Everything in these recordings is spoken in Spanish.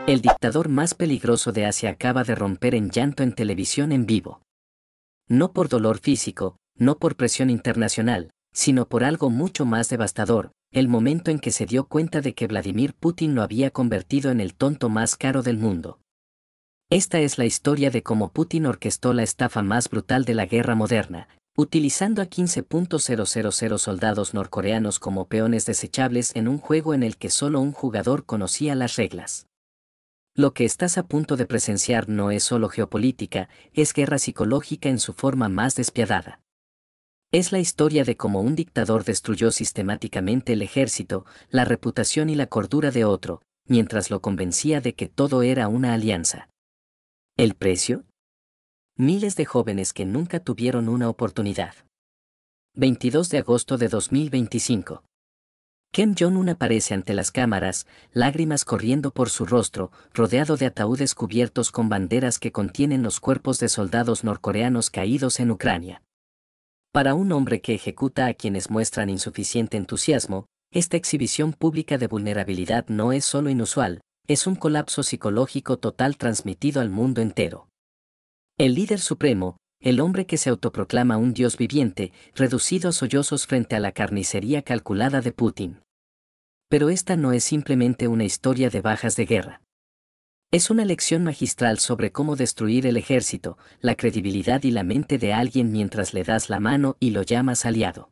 El dictador más peligroso de Asia acaba de romper en llanto en televisión en vivo. No por dolor físico, no por presión internacional, sino por algo mucho más devastador, el momento en que se dio cuenta de que Vladimir Putin lo había convertido en el tonto más caro del mundo. Esta es la historia de cómo Putin orquestó la estafa más brutal de la guerra moderna, utilizando a 15.000 soldados norcoreanos como peones desechables en un juego en el que solo un jugador conocía las reglas. Lo que estás a punto de presenciar no es solo geopolítica, es guerra psicológica en su forma más despiadada. Es la historia de cómo un dictador destruyó sistemáticamente el ejército, la reputación y la cordura de otro, mientras lo convencía de que todo era una alianza. ¿El precio? Miles de jóvenes que nunca tuvieron una oportunidad. 22 de agosto de 2025. Kim Jong-un aparece ante las cámaras, lágrimas corriendo por su rostro, rodeado de ataúdes cubiertos con banderas que contienen los cuerpos de soldados norcoreanos caídos en Ucrania. Para un hombre que ejecuta a quienes muestran insuficiente entusiasmo, esta exhibición pública de vulnerabilidad no es solo inusual, es un colapso psicológico total transmitido al mundo entero. El líder supremo, el hombre que se autoproclama un dios viviente, reducido a sollozos frente a la carnicería calculada de Putin. Pero esta no es simplemente una historia de bajas de guerra. Es una lección magistral sobre cómo destruir el ejército, la credibilidad y la mente de alguien mientras le das la mano y lo llamas aliado.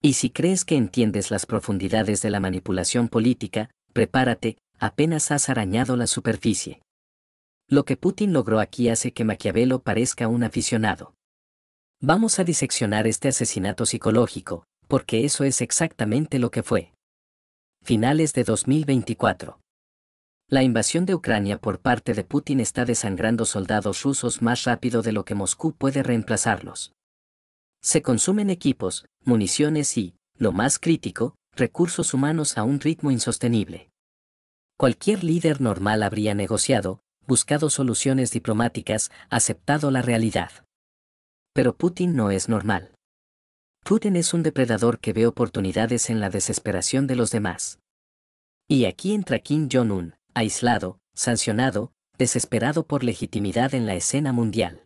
Y si crees que entiendes las profundidades de la manipulación política, prepárate, apenas has arañado la superficie. Lo que Putin logró aquí hace que Maquiavelo parezca un aficionado. Vamos a diseccionar este asesinato psicológico, porque eso es exactamente lo que fue. Finales de 2024. La invasión de Ucrania por parte de Putin está desangrando soldados rusos más rápido de lo que Moscú puede reemplazarlos. Se consumen equipos, municiones y, lo más crítico, recursos humanos a un ritmo insostenible. Cualquier líder normal habría negociado, buscado soluciones diplomáticas, aceptado la realidad. Pero Putin no es normal. Putin es un depredador que ve oportunidades en la desesperación de los demás. Y aquí entra Kim Jong-un, aislado, sancionado, desesperado por legitimidad en la escena mundial.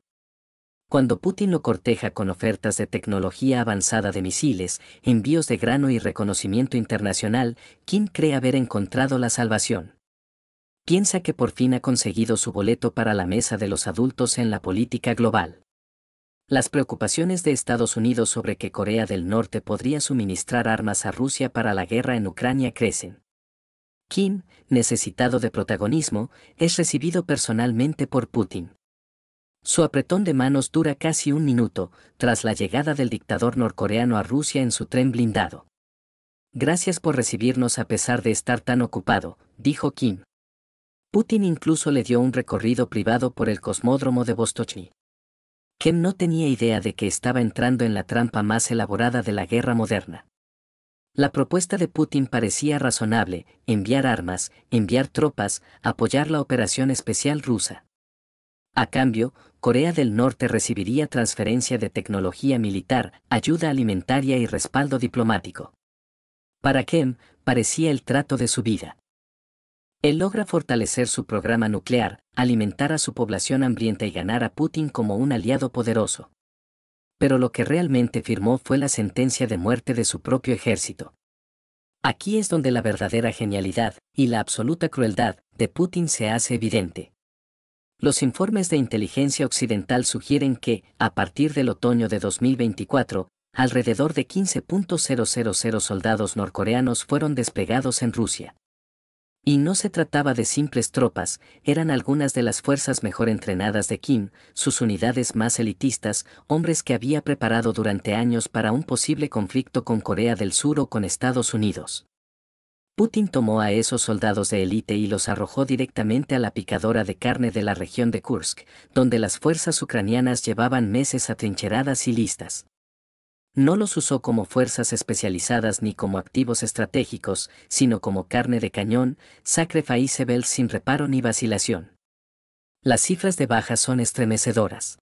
Cuando Putin lo corteja con ofertas de tecnología avanzada de misiles, envíos de grano y reconocimiento internacional, Kim cree haber encontrado la salvación. Piensa que por fin ha conseguido su boleto para la mesa de los adultos en la política global. Las preocupaciones de Estados Unidos sobre que Corea del Norte podría suministrar armas a Rusia para la guerra en Ucrania crecen. Kim, necesitado de protagonismo, es recibido personalmente por Putin. Su apretón de manos dura casi un minuto, tras la llegada del dictador norcoreano a Rusia en su tren blindado. Gracias por recibirnos a pesar de estar tan ocupado, dijo Kim. Putin incluso le dio un recorrido privado por el cosmódromo de Vostochny. Kim no tenía idea de que estaba entrando en la trampa más elaborada de la guerra moderna. La propuesta de Putin parecía razonable: enviar armas, enviar tropas, apoyar la operación especial rusa. A cambio, Corea del Norte recibiría transferencia de tecnología militar, ayuda alimentaria y respaldo diplomático. Para Kim, parecía el trato de su vida. Él logra fortalecer su programa nuclear, alimentar a su población hambrienta y ganar a Putin como un aliado poderoso. Pero lo que realmente firmó fue la sentencia de muerte de su propio ejército. Aquí es donde la verdadera genialidad, y la absoluta crueldad, de Putin se hace evidente. Los informes de inteligencia occidental sugieren que, a partir del otoño de 2024, alrededor de 15.000 soldados norcoreanos fueron desplegados en Rusia. Y no se trataba de simples tropas, eran algunas de las fuerzas mejor entrenadas de Kim, sus unidades más elitistas, hombres que había preparado durante años para un posible conflicto con Corea del Sur o con Estados Unidos. Putin tomó a esos soldados de élite y los arrojó directamente a la picadora de carne de la región de Kursk, donde las fuerzas ucranianas llevaban meses atrincheradas y listas. No los usó como fuerzas especializadas ni como activos estratégicos, sino como carne de cañón, sacrificeable sin reparo ni vacilación. Las cifras de bajas son estremecedoras.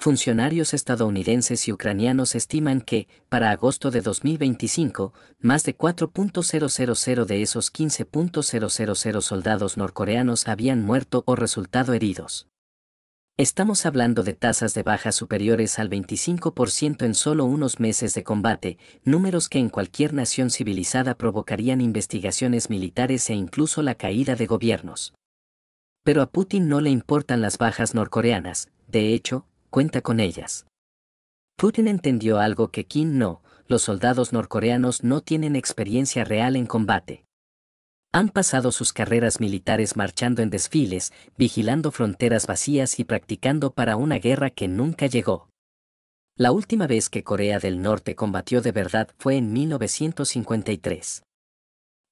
Funcionarios estadounidenses y ucranianos estiman que, para agosto de 2025, más de 4.000 de esos 15.000 soldados norcoreanos habían muerto o resultado heridos. Estamos hablando de tasas de bajas superiores al 25% en solo unos meses de combate, números que en cualquier nación civilizada provocarían investigaciones militares e incluso la caída de gobiernos. Pero a Putin no le importan las bajas norcoreanas, de hecho, cuenta con ellas. Putin entendió algo que Kim no: los soldados norcoreanos no tienen experiencia real en combate. Han pasado sus carreras militares marchando en desfiles, vigilando fronteras vacías y practicando para una guerra que nunca llegó. La última vez que Corea del Norte combatió de verdad fue en 1953.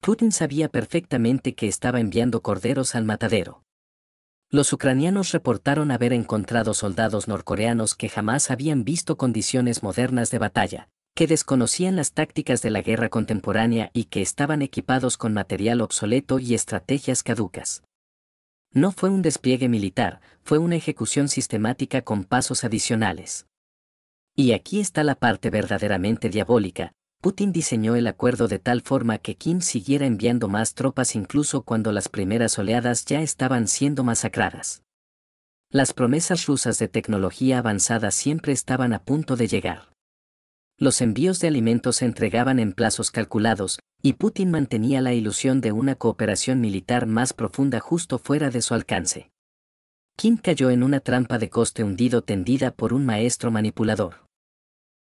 Putin sabía perfectamente que estaba enviando corderos al matadero. Los ucranianos reportaron haber encontrado soldados norcoreanos que jamás habían visto condiciones modernas de batalla, que desconocían las tácticas de la guerra contemporánea y que estaban equipados con material obsoleto y estrategias caducas. No fue un despliegue militar, fue una ejecución sistemática con pasos adicionales. Y aquí está la parte verdaderamente diabólica: Putin diseñó el acuerdo de tal forma que Kim siguiera enviando más tropas incluso cuando las primeras oleadas ya estaban siendo masacradas. Las promesas rusas de tecnología avanzada siempre estaban a punto de llegar. Los envíos de alimentos se entregaban en plazos calculados, y Putin mantenía la ilusión de una cooperación militar más profunda justo fuera de su alcance. Kim cayó en una trampa de coste hundido tendida por un maestro manipulador.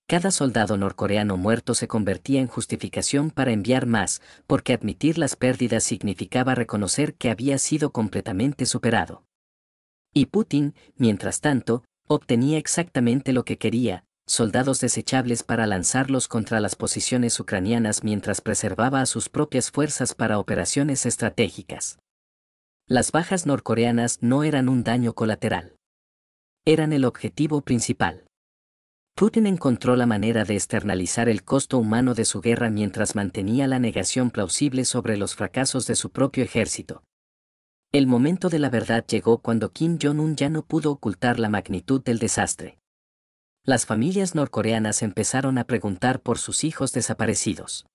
Cada soldado norcoreano muerto se convertía en justificación para enviar más, porque admitir las pérdidas significaba reconocer que había sido completamente superado. Y Putin, mientras tanto, obtenía exactamente lo que quería: soldados desechables para lanzarlos contra las posiciones ucranianas mientras preservaba a sus propias fuerzas para operaciones estratégicas. Las bajas norcoreanas no eran un daño colateral. Eran el objetivo principal. Putin encontró la manera de externalizar el costo humano de su guerra mientras mantenía la negación plausible sobre los fracasos de su propio ejército. El momento de la verdad llegó cuando Kim Jong-un ya no pudo ocultar la magnitud del desastre. Las familias norcoreanas empezaron a preguntar por sus hijos desaparecidos.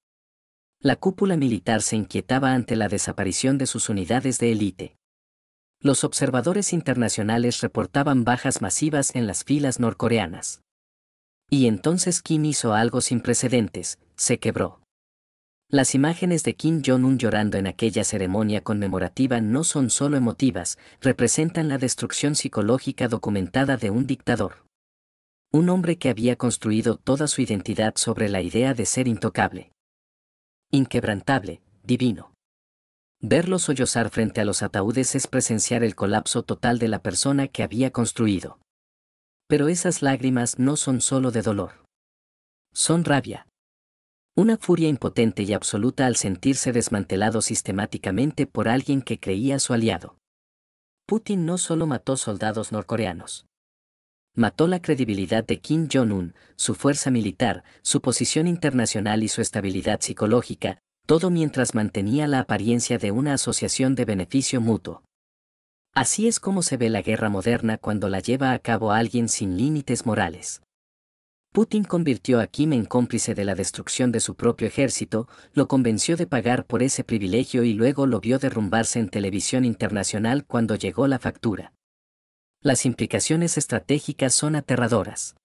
La cúpula militar se inquietaba ante la desaparición de sus unidades de élite. Los observadores internacionales reportaban bajas masivas en las filas norcoreanas. Y entonces Kim hizo algo sin precedentes: se quebró. Las imágenes de Kim Jong-un llorando en aquella ceremonia conmemorativa no son solo emotivas, representan la destrucción psicológica documentada de un dictador. Un hombre que había construido toda su identidad sobre la idea de ser intocable, inquebrantable, divino. Verlo sollozar frente a los ataúdes es presenciar el colapso total de la persona que había construido. Pero esas lágrimas no son solo de dolor. Son rabia. Una furia impotente y absoluta al sentirse desmantelado sistemáticamente por alguien que creía su aliado. Putin no solo mató soldados norcoreanos. Mató la credibilidad de Kim Jong-un, su fuerza militar, su posición internacional y su estabilidad psicológica, todo mientras mantenía la apariencia de una asociación de beneficio mutuo. Así es como se ve la guerra moderna cuando la lleva a cabo alguien sin límites morales. Putin convirtió a Kim en cómplice de la destrucción de su propio ejército, lo convenció de pagar por ese privilegio y luego lo vio derrumbarse en televisión internacional cuando llegó la factura. Las implicaciones estratégicas son aterradoras.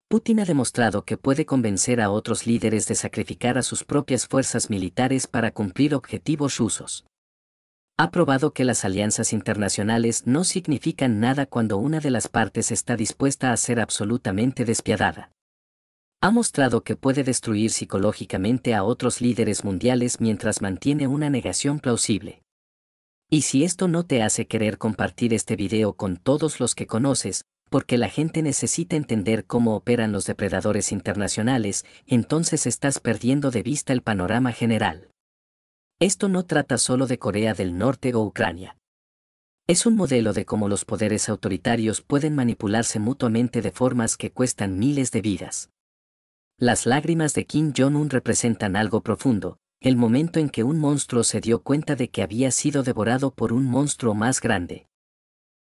Putin ha demostrado que puede convencer a otros líderes de sacrificar a sus propias fuerzas militares para cumplir objetivos rusos. Ha probado que las alianzas internacionales no significan nada cuando una de las partes está dispuesta a ser absolutamente despiadada. Ha mostrado que puede destruir psicológicamente a otros líderes mundiales mientras mantiene una negación plausible. Y si esto no te hace querer compartir este video con todos los que conoces, porque la gente necesita entender cómo operan los depredadores internacionales, entonces estás perdiendo de vista el panorama general. Esto no trata solo de Corea del Norte o Ucrania. Es un modelo de cómo los poderes autoritarios pueden manipularse mutuamente de formas que cuestan miles de vidas. Las lágrimas de Kim Jong-un representan algo profundo: el momento en que un monstruo se dio cuenta de que había sido devorado por un monstruo más grande.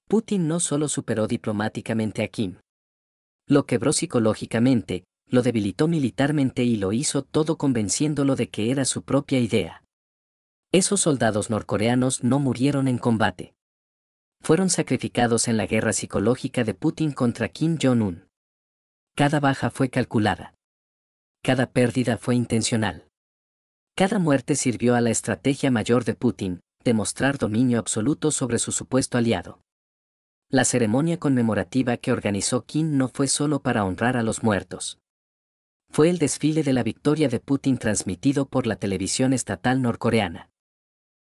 Putin no solo superó diplomáticamente a Kim. Lo quebró psicológicamente, lo debilitó militarmente y lo hizo todo convenciéndolo de que era su propia idea. Esos soldados norcoreanos no murieron en combate. Fueron sacrificados en la guerra psicológica de Putin contra Kim Jong-un. Cada baja fue calculada. Cada pérdida fue intencional. Cada muerte sirvió a la estrategia mayor de Putin, demostrar dominio absoluto sobre su supuesto aliado. La ceremonia conmemorativa que organizó Kim no fue solo para honrar a los muertos. Fue el desfile de la victoria de Putin transmitido por la televisión estatal norcoreana.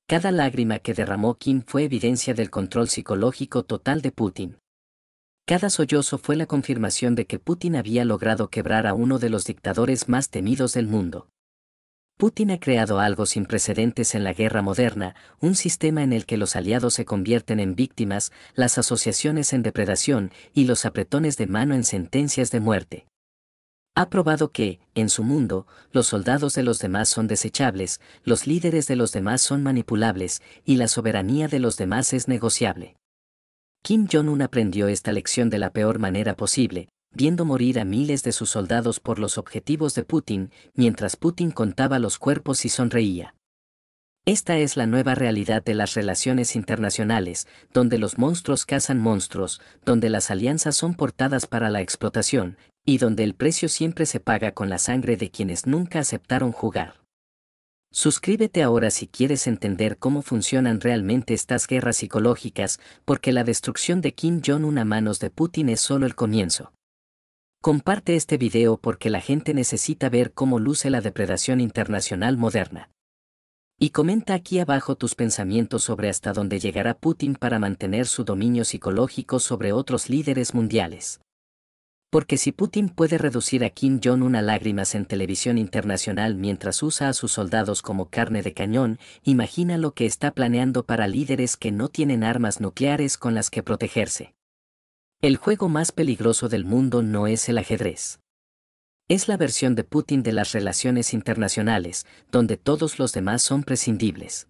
Cada lágrima que derramó Kim fue evidencia del control psicológico total de Putin. Cada sollozo fue la confirmación de que Putin había logrado quebrar a uno de los dictadores más temidos del mundo. Putin ha creado algo sin precedentes en la guerra moderna, un sistema en el que los aliados se convierten en víctimas, las asociaciones en depredación y los apretones de mano en sentencias de muerte. Ha probado que, en su mundo, los soldados de los demás son desechables, los líderes de los demás son manipulables, y la soberanía de los demás es negociable. Kim Jong-un aprendió esta lección de la peor manera posible, viendo morir a miles de sus soldados por los objetivos de Putin, mientras Putin contaba los cuerpos y sonreía. Esta es la nueva realidad de las relaciones internacionales, donde los monstruos cazan monstruos, donde las alianzas son portadas para la explotación, y donde el precio siempre se paga con la sangre de quienes nunca aceptaron jugar. Suscríbete ahora si quieres entender cómo funcionan realmente estas guerras psicológicas, porque la destrucción de Kim Jong-un a manos de Putin es solo el comienzo. Comparte este video porque la gente necesita ver cómo luce la depredación internacional moderna. Y comenta aquí abajo tus pensamientos sobre hasta dónde llegará Putin para mantener su dominio psicológico sobre otros líderes mundiales. Porque si Putin puede reducir a Kim Jong-un a lágrimas en televisión internacional mientras usa a sus soldados como carne de cañón, imagina lo que está planeando para líderes que no tienen armas nucleares con las que protegerse. El juego más peligroso del mundo no es el ajedrez. Es la versión de Putin de las relaciones internacionales, donde todos los demás son prescindibles.